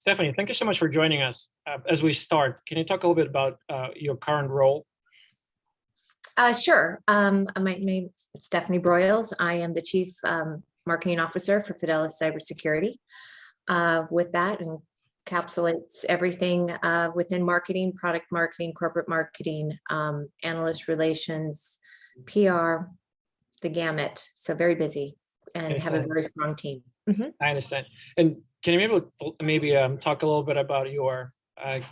Stephanie, thank you so much for joining us. As we start, can you talk a little bit about your current role? Sure. My name is Stephanie Broyles. I am the Chief Marketing Officer for Fidelis Cybersecurity. With that, encapsulates everything within marketing, product marketing, corporate marketing, analyst relations, PR, the gamut. So very busy and have a very strong team. I understand. And can you maybe talk a little bit about your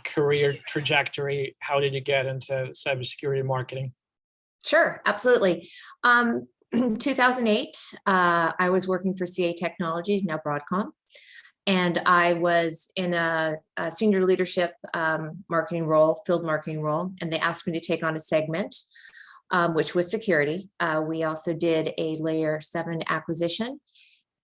career trajectory? How did you get into cybersecurity marketing? Sure, absolutely. 2008, I was working for CA Technologies, now Broadcom, and I was in a senior leadership marketing role, field marketing role, and they asked me to take on a segment, which was security. We also did a Layer 7 acquisition,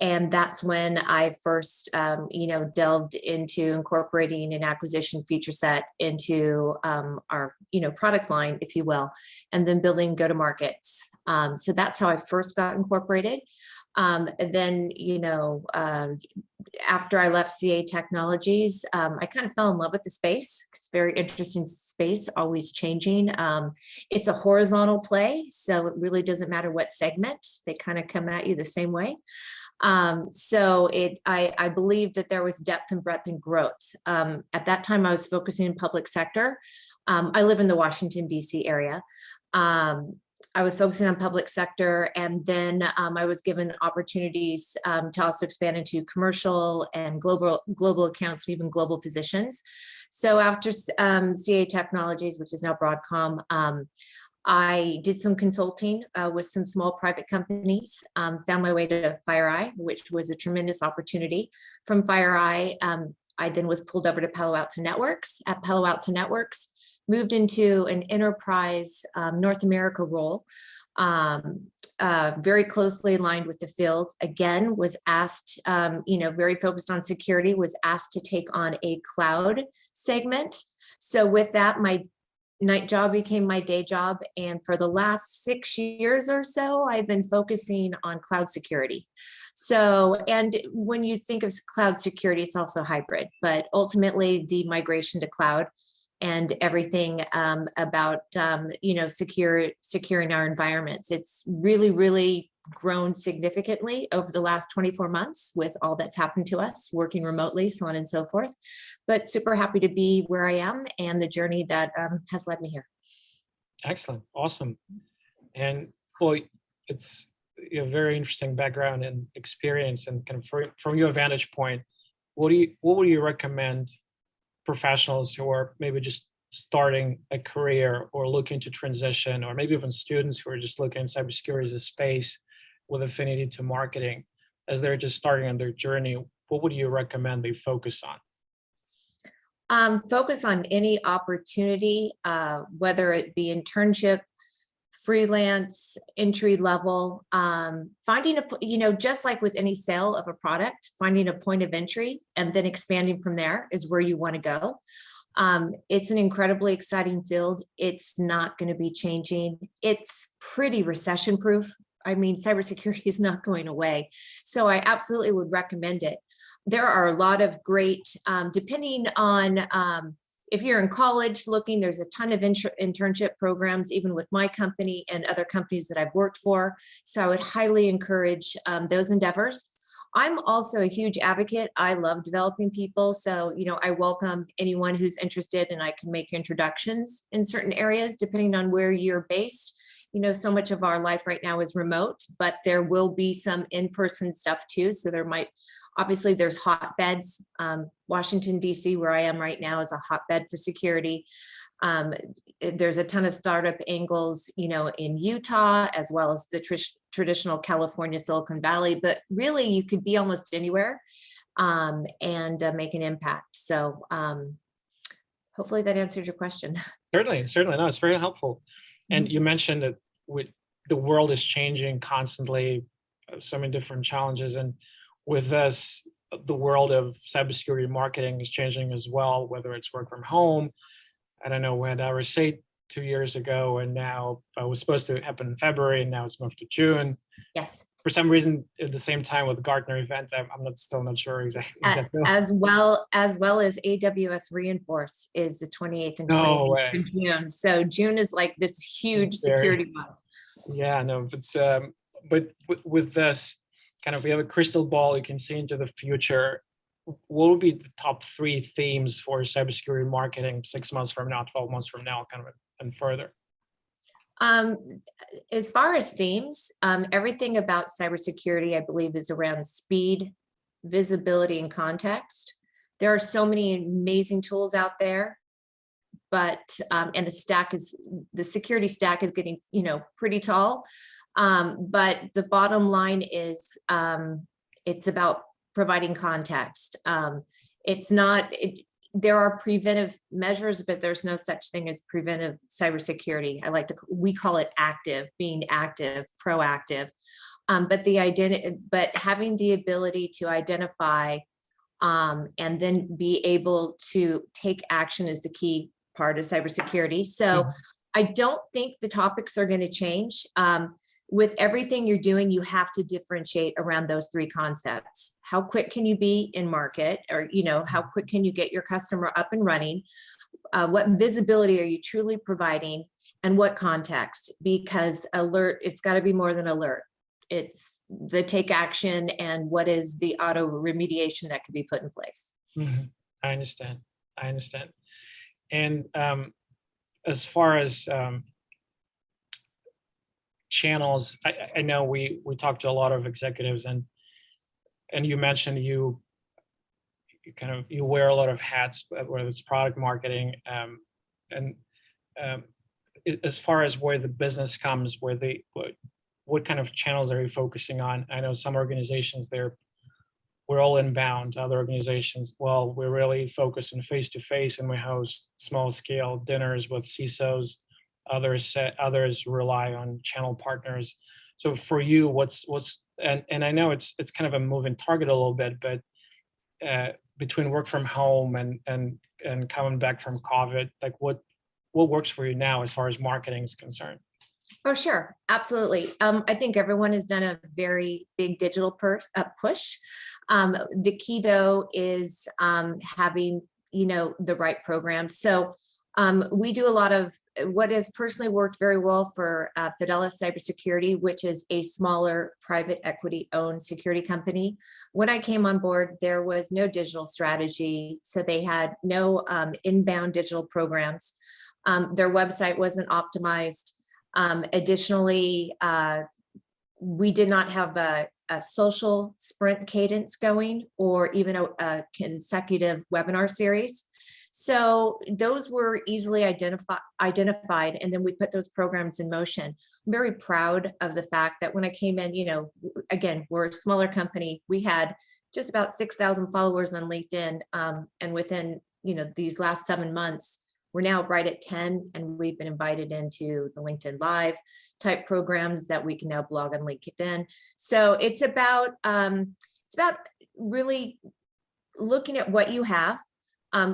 and that's when I first, delved into incorporating an acquisition feature set into our, product line, if you will, and then building go-to-markets. So that's how I first got incorporated. Then, after I left CA Technologies, I kind of fell in love with the space. It's a very interesting space, always changing. It's a horizontal play, so it really doesn't matter what segment, they kind of come at you the same way. I believed that there was depth and breadth and growth. At that time, I was focusing in public sector. I live in the Washington, D.C. area. I was focusing on public sector, and then I was given opportunities to also expand into commercial and global accounts, and even global positions. So after CA Technologies, which is now Broadcom, I did some consulting with some small private companies, found my way to FireEye, which was a tremendous opportunity. From FireEye, I then was pulled over to Palo Alto Networks. At Palo Alto Networks, moved into an enterprise North America role, very closely aligned with the field. Again, was asked, very focused on security, was asked to take on a cloud segment. So with that, my night job became my day job. And for the last 6 years or so, I've been focusing on cloud security. So, and when you think of cloud security, it's also hybrid, but ultimately the migration to cloud and everything about, securing our environments. It's really, really grown significantly over the last 24 months with all that's happened to us, working remotely, so on and so forth. But super happy to be where I am and the journey that has led me here. Excellent. Awesome. And well, it's a very interesting background and experience, and kind of from your vantage point, what would you recommend professionals who are maybe just starting a career or looking to transition, or maybe even students who are just looking at cybersecurity as a space with affinity to marketing, as they're just starting on their journey? What would you recommend they focus on? Focus on any opportunity, whether it be internship, freelance, entry level, finding just like with any sale of a product, finding a point of entry and then expanding from there is where you want to go. It's an incredibly exciting field. It's not going to be changing. It's pretty recession proof. I mean, cybersecurity is not going away. So I absolutely would recommend it. There are a lot of great, depending on if you're in college looking, there's a ton of internship programs, even with my company and other companies that I've worked for. So I would highly encourage those endeavors. I'm also a huge advocate. I love developing people. So, I welcome anyone who's interested, and I can make introductions in certain areas, depending on where you're based. So much of our life right now is remote, but there will be some in-person stuff too. So obviously there's hotbeds. Washington, D.C., where I am right now, is a hotbed for security. There's a ton of startup angles, in Utah, as well as the traditional California, Silicon Valley, but really you could be almost anywhere and make an impact. So hopefully that answers your question. Certainly. No, it's very helpful. And you mentioned that the world is changing constantly, so many different challenges. And with this, the world of cybersecurity marketing is changing as well, whether it's work from home. I don't know, we had RSA 2 years ago, and now it was supposed to happen in February, and now it's moved to June. Yes. For some reason, at the same time with Gartner event, I'm still not sure exactly. As well as AWS Reinforce is the 28th and No 29th way. of June. So June is like this huge Very- security month. Yeah, no, it's but with this kind of, we have a crystal ball, you can see into the future. What would be the top 3 themes for cybersecurity marketing 6 months from now, 12 months from now, kind of, and further? As far as themes, everything about cybersecurity, I believe, is around speed, visibility, and context. There are so many amazing tools out there, but and the security stack is getting, pretty tall. But the bottom line is, it's about providing context. There are preventive measures, but there's no such thing as preventive cybersecurity. We call it being active, proactive. But having the ability to identify and then be able to take action is the key part of cybersecurity. So I don't think the topics are going to change. With everything you're doing, you have to differentiate around those 3 concepts. How quick can you be in market, or how quick can you get your customer up and running? What visibility are you truly providing, and what context? Because it's got to be more than alert. It's the take action and what is the auto remediation that could be put in place. I understand. And as far as channels, I know we talked to a lot of executives, and you mentioned you wear a lot of hats, whether it's product marketing, and as far as where the business comes, what kind of channels are you focusing on? I know some organizations we're all inbound. Other organizations, well, we're really focused on face-to-face, and we host small-scale dinners with CISOs. Others rely on channel partners. So for you, and I know it's kind of a moving target a little bit, but between work from home and coming back from COVID, like what works for you now as far as marketing is concerned? Oh, sure. Absolutely. I think everyone has done a very big digital push. The key, though, is having, the right programs. So we do a lot of what has personally worked very well for Fidelis Cybersecurity, which is a smaller private equity owned security company. When I came on board, there was no digital strategy. So they had no inbound digital programs. Their website wasn't optimized. Additionally, we did not have a social sprint cadence going, or even a consecutive webinar series. So those were easily identified, and then we put those programs in motion. I'm very proud of the fact that when I came in, again, we're a smaller company. We had just about 6,000 followers on LinkedIn, and within these last 7 months, we're now right at 10, and we've been invited into the LinkedIn Live type programs that we can now blog on LinkedIn. So it's about really looking at what you have.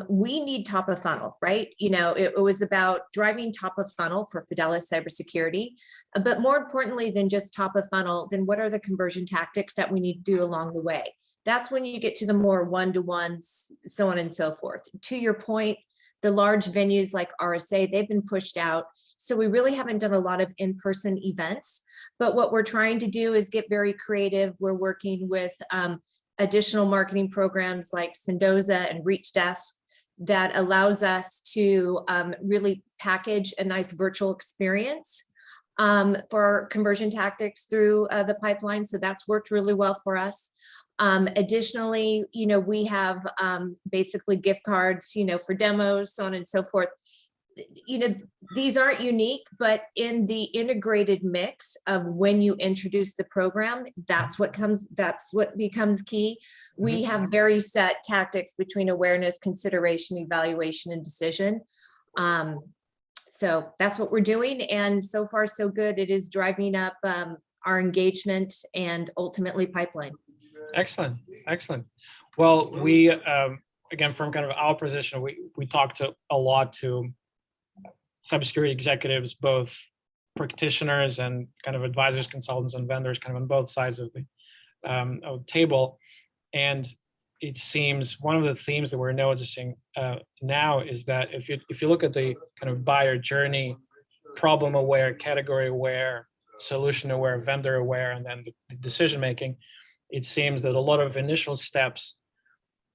We need top of funnel, right? It was about driving top of funnel for Fidelis Cybersecurity, but more importantly than just top of funnel, then what are the conversion tactics that we need to do along the way? That's when you get to the more one-to-ones, so on and so forth. To your point, the large venues like RSA, they've been pushed out. So we really haven't done a lot of in-person events, but what we're trying to do is get very creative. We're working with additional marketing programs like Sendoza and Reach Desk that allows us to really package a nice virtual experience for conversion tactics through the pipeline. So that's worked really well for us. Additionally, we have basically gift cards, for demos, so on and so forth. These aren't unique, but in the integrated mix of when you introduce the program, that's what becomes key. We have very set tactics between awareness, consideration, evaluation, and decision. So that's what we're doing. And so far, so good. It is driving up our engagement and ultimately pipeline. Excellent. Well, we again, from kind of our position, we talked a lot to cybersecurity executives, both practitioners and kind of advisors, consultants, and vendors, kind of on both sides of the table. And it seems one of the themes that we're noticing now is that if you look at the kind of buyer journey, problem aware, category aware, solution aware, vendor aware, and then the decision making, it seems that a lot of initial steps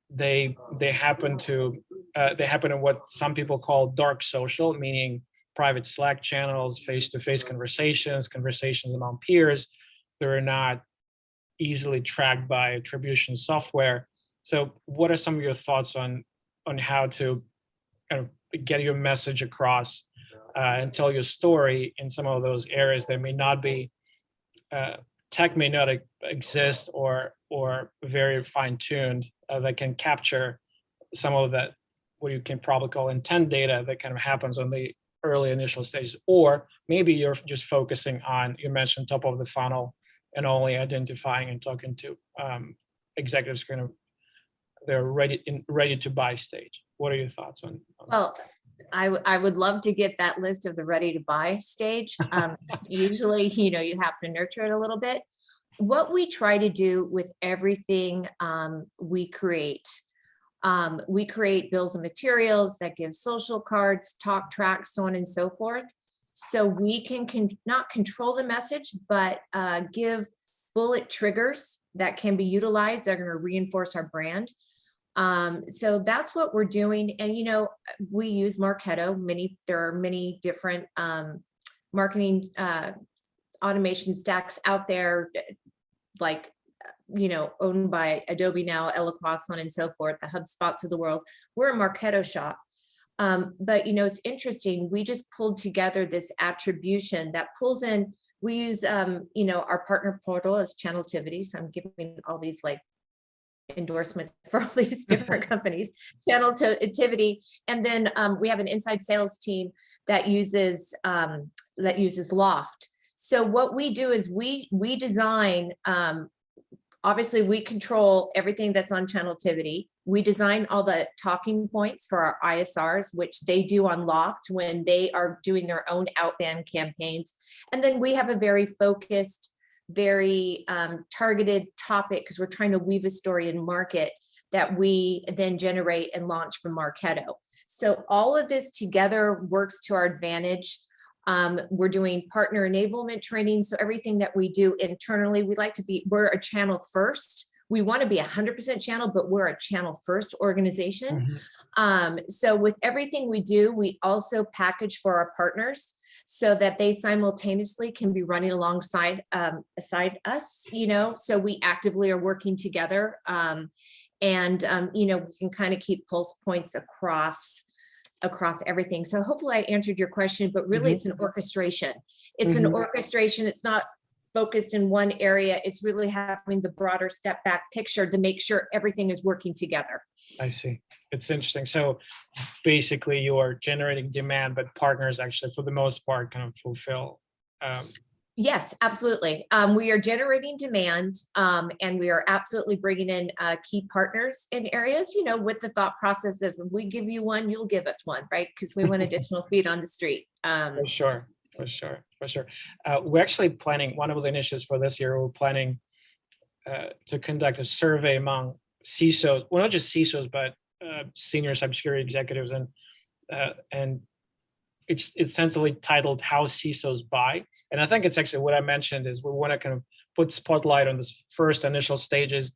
they happen in what some people call dark social, meaning private Slack channels, face-to-face conversations among peers that are not easily tracked by attribution software. So what are some of your thoughts on how to kind of get your message across and tell your story in some of those areas that may not be tech may not exist or very fine-tuned that can capture some of that, what you can probably call intent data that kind of happens on the early initial stages? Or maybe you're just focusing on, you mentioned top of the funnel and only identifying and talking to executives kind of they're ready to buy stage. What are your thoughts on Well, I would love to get that list of the ready to buy stage. Usually, you have to nurture it a little bit. What we try to do with everything we create bills and materials that give social cards, talk tracks, so on and so forth. So we can not control the message, but give bullet triggers that can be utilized that are going to reinforce our brand. So that's what we're doing. And, we use Marketo. There are many different marketing automation stacks out there, like, owned by Adobe now, Eloqua, so on and so forth, the HubSpots of the world. We're a Marketo shop. But, it's interesting. We just pulled together this attribution that pulls in. We use, our partner portal as Channeltivity. So I'm giving all these like endorsements for all these different companies, Channeltivity. And then we have an inside sales team that uses Loft. So what we do is we design, obviously we control everything that's on Channeltivity. We design all the talking points for our ISRs, which they do on Loft when they are doing their own outbound campaigns. And then we have a very focused, very targeted topic, because we're trying to weave a story and market that we then generate and launch from Marketo. So all of this together works to our advantage. We're doing partner enablement training. So everything that we do internally, we're a channel first. We want to be 100% channel, but we're a channel first organization. Mm-hmm. So with everything we do, we also package for our partners so that they simultaneously can be running alongside us, so we actively are working together. We can kind of keep pulse points across everything. So hopefully I answered your question, but really it's an orchestration. It's an orchestration. It's not focused in one area. It's really having the broader step back picture to make sure everything is working together. I see. It's interesting. So basically you are generating demand, but partners actually for the most part kind of fulfill. Yes, absolutely. We are generating demand and we are absolutely bringing in key partners in areas, with the thought process of if we give you one, you'll give us one, right? Because we want additional feet on the street. For sure. We're actually planning, one of the initiatives for this year, we're planning to conduct a survey among CISOs, well, not just CISOs, but senior cybersecurity executives. And it's essentially titled How CISOs Buy. And I think it's actually what I mentioned is we want to kind of put spotlight on this first initial stages.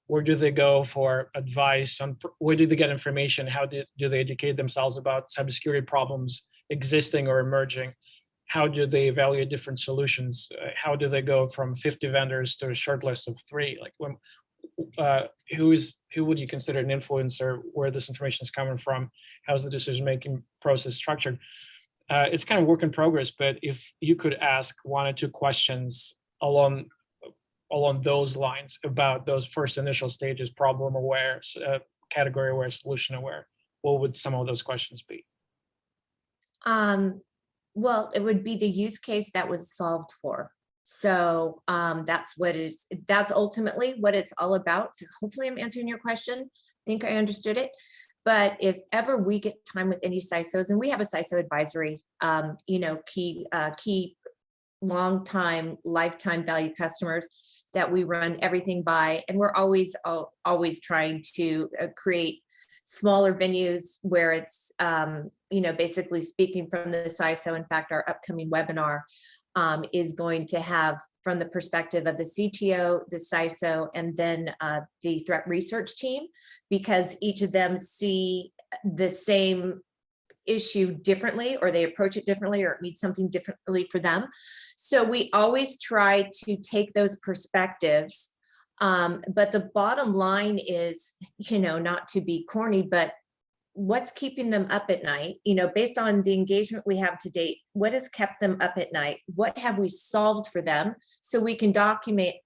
Where do they go for advice on, where do they get information? How do they educate themselves about cybersecurity problems existing or emerging? How do they evaluate different solutions? How do they go from 50 vendors to a short list of 3? Like who would you consider an influencer? Where this information is coming from? How's the decision-making process structured? It's kind of work in progress, but if you could ask 1 or 2 questions along those lines about those first initial stages, problem aware, category aware, solution aware, what would some of those questions be? Well, it would be the use case that was solved for. So that's ultimately what it's all about. So hopefully I'm answering your question. I think I understood it. But if ever we get time with any CISOs, and we have a CISO advisory, key long time, lifetime value customers that we run everything by, and we're always trying to create smaller venues where it's basically speaking from the CISO. In fact, our upcoming webinar is going to have from the perspective of the CTO, the CISO, and then the threat research team, because each of them see the same issue differently, or they approach it differently, or it means something differently for them. So we always try to take those perspectives. But the bottom line is, not to be corny, but what's keeping them up at night, based on the engagement we have to date, what has kept them up at night? What have we solved for them? So we can document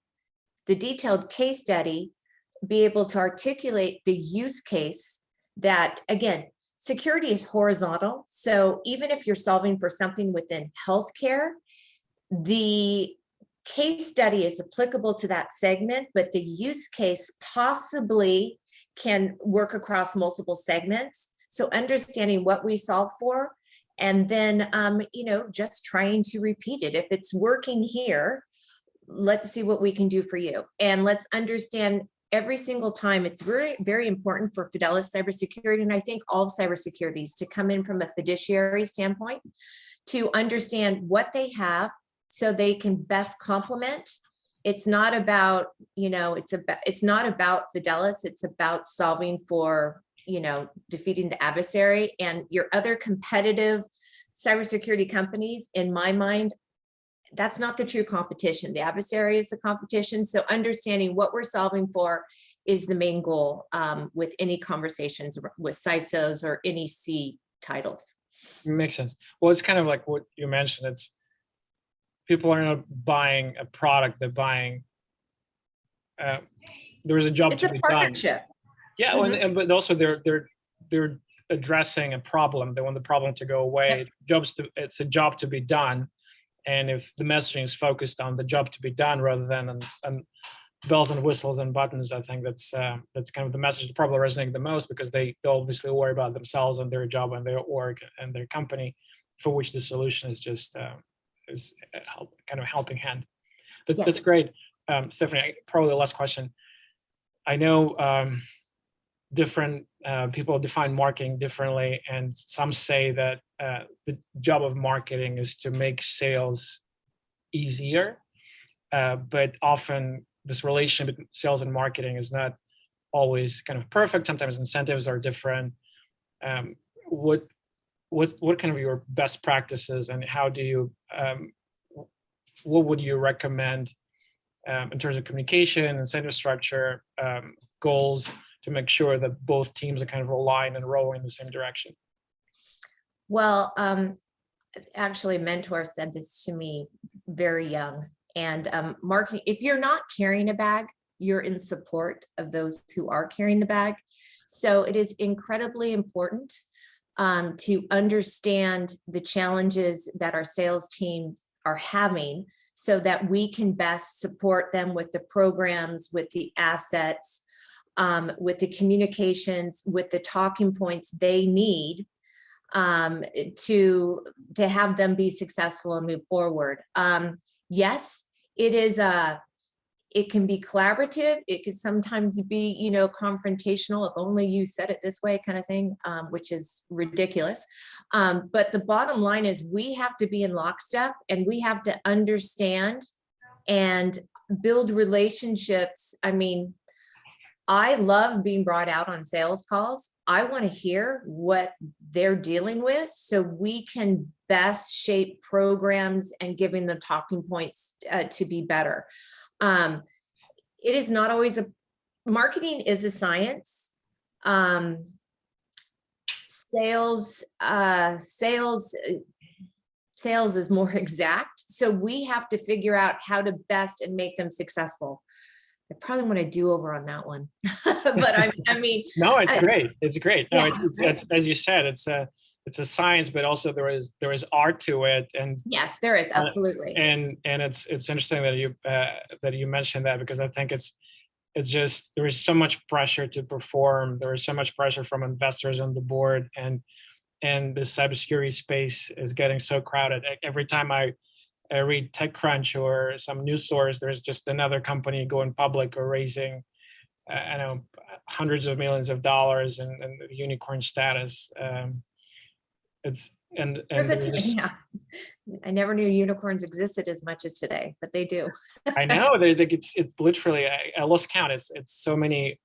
the detailed case study, be able to articulate the use case that, again, security is horizontal. So even if you're solving for something within healthcare, the case study is applicable to that segment, but the use case possibly can work across multiple segments. So understanding what we solve for, and then, just trying to repeat it. If it's working here, let's see what we can do for you. And let's understand every single time. It's very, very important for Fidelis Cybersecurity, and I think all cybersecurities, to come in from a fiduciary standpoint, to understand what they have so they can best complement. It's not about, it's not about Fidelis, it's about solving for, defeating the adversary. And your other competitive cybersecurity companies, in my mind, that's not the true competition. The adversary is the competition. So understanding what we're solving for is the main goal with any conversations with CISOs or any C titles. Makes sense. Well, it's kind of like what you mentioned. It's people are not buying a product; they're buying. There is a job It's to a be partnership. done. Yeah, but also they're addressing a problem. They want the problem to go away. Yep. It's a job to be done. And if the messaging is focused on the job to be done rather than on bells and whistles and buttons, I think that's kind of the message that probably resonates the most, because they obviously worry about themselves and their job and their org and their company, for which the solution is just kind of helping hand. That's great. Stephanie, probably the last question. I know different people define marketing differently, and some say that the job of marketing is to make sales easier, but often this relation between sales and marketing is not always kind of perfect. Sometimes incentives are different. What kind of your best practices, and how do you what would you recommend in terms of communication, incentive structure, goals, to make sure that both teams are kind of aligned and rowing in the same direction? Well, actually, a mentor said this to me very young. And marketing, if you're not carrying a bag, you're in support of those who are carrying the bag. So it is incredibly important to understand the challenges that our sales teams are having, so that we can best support them with the programs, with the assets, with the communications, with the talking points they need to have them be successful and move forward. Yes, it can be collaborative. It could sometimes be, confrontational. If only you said it this way, kind of thing, which is ridiculous. But the bottom line is, we have to be in lockstep, and we have to understand and build relationships. I mean, I love being brought out on sales calls. I want to hear what they're dealing with, so we can best shape programs and giving them talking points to be better. It is not always marketing is a science. Sales is more exact. So we have to figure out how to best and make them successful. I probably want to do over on that one, but I mean, no, it's great. It's great. No, Yeah. it's as you said, it's a science, but also there is art to it. And yes, there is, absolutely. And it's interesting that you mentioned that, because I think it's it's just, there is so much pressure to perform. There is so much pressure from investors on the board, and the cybersecurity space is getting so crowded. Every time I read TechCrunch or some news source, there's just another company going public or raising, I know, hundreds of millions of dollars and unicorn status. It's and there's Yeah, I never knew unicorns existed as much as today, but they do. I know there's like it's literally, I lost count. It's so many,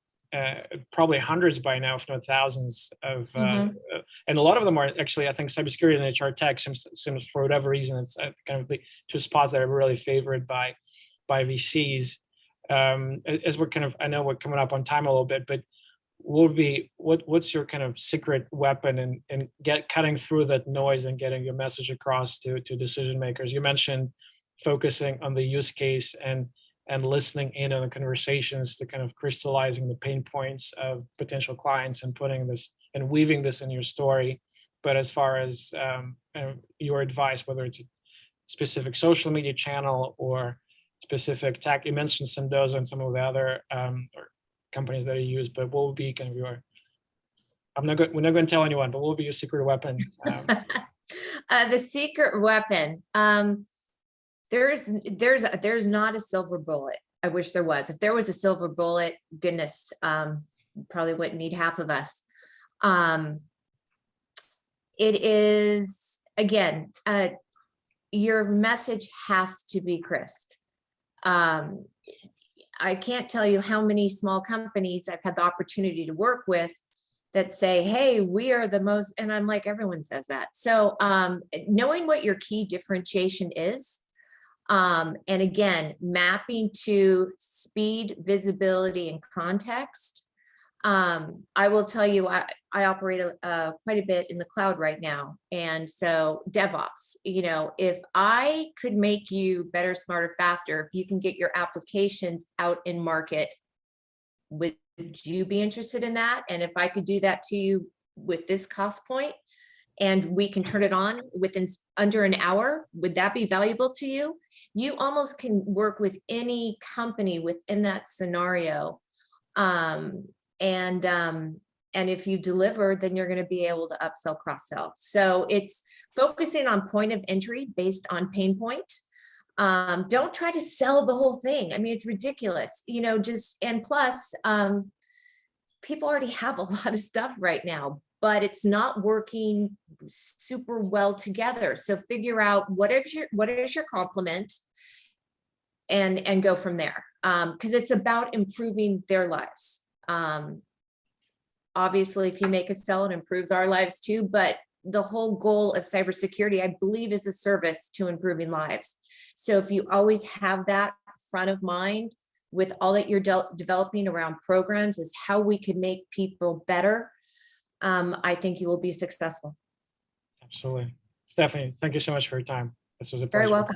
probably hundreds by now, if not thousands of, and a lot of them are actually, I think, cybersecurity and HR tech seems for whatever reason it's kind of the two spots that are really favored by VCs. As we're kind of, I know we're coming up on time a little bit, but what's your kind of secret weapon in cutting through that noise and getting your message across to decision makers? You mentioned focusing on the use case and listening in on the conversations to kind of crystallizing the pain points of potential clients and putting this and weaving this in your story. But as far as your advice, whether it's a specific social media channel or specific tech, you mentioned Sendoza and some of the other or companies that you use, but what would be kind of your, we're not going to tell anyone, but what would be your secret weapon? The secret weapon, there's not a silver bullet. I wish there was. If there was a silver bullet, goodness, probably wouldn't need half of us. It is, again, your message has to be crisp. I can't tell you how many small companies I've had the opportunity to work with that say, hey, we are the most, and I'm like, everyone says that. So knowing what your key differentiation is, and again, mapping to speed, visibility, and context. I will tell you, I operate quite a bit in the cloud right now. And so DevOps, if I could make you better, smarter, faster, if you can get your applications out in market, would you be interested in that? And if I could do that to you with this cost point, and we can turn it on within under an hour, would that be valuable to you? You almost can work with any company within that scenario. And if you deliver, then you're going to be able to upsell, cross-sell. So it's focusing on point of entry based on pain point. Don't try to sell the whole thing. I mean, it's ridiculous, and plus, people already have a lot of stuff right now, but it's not working super well together. So figure out what is your complement and go from there. Because it's about improving their lives. Obviously, if you make a sell, it improves our lives too, but the whole goal of cybersecurity, I believe, is a service to improving lives. So if you always have that front of mind with all that you're developing around programs is how we can make people better, I think you will be successful. Absolutely. Stephanie, thank you so much for your time. This was a pleasure. Very welcome.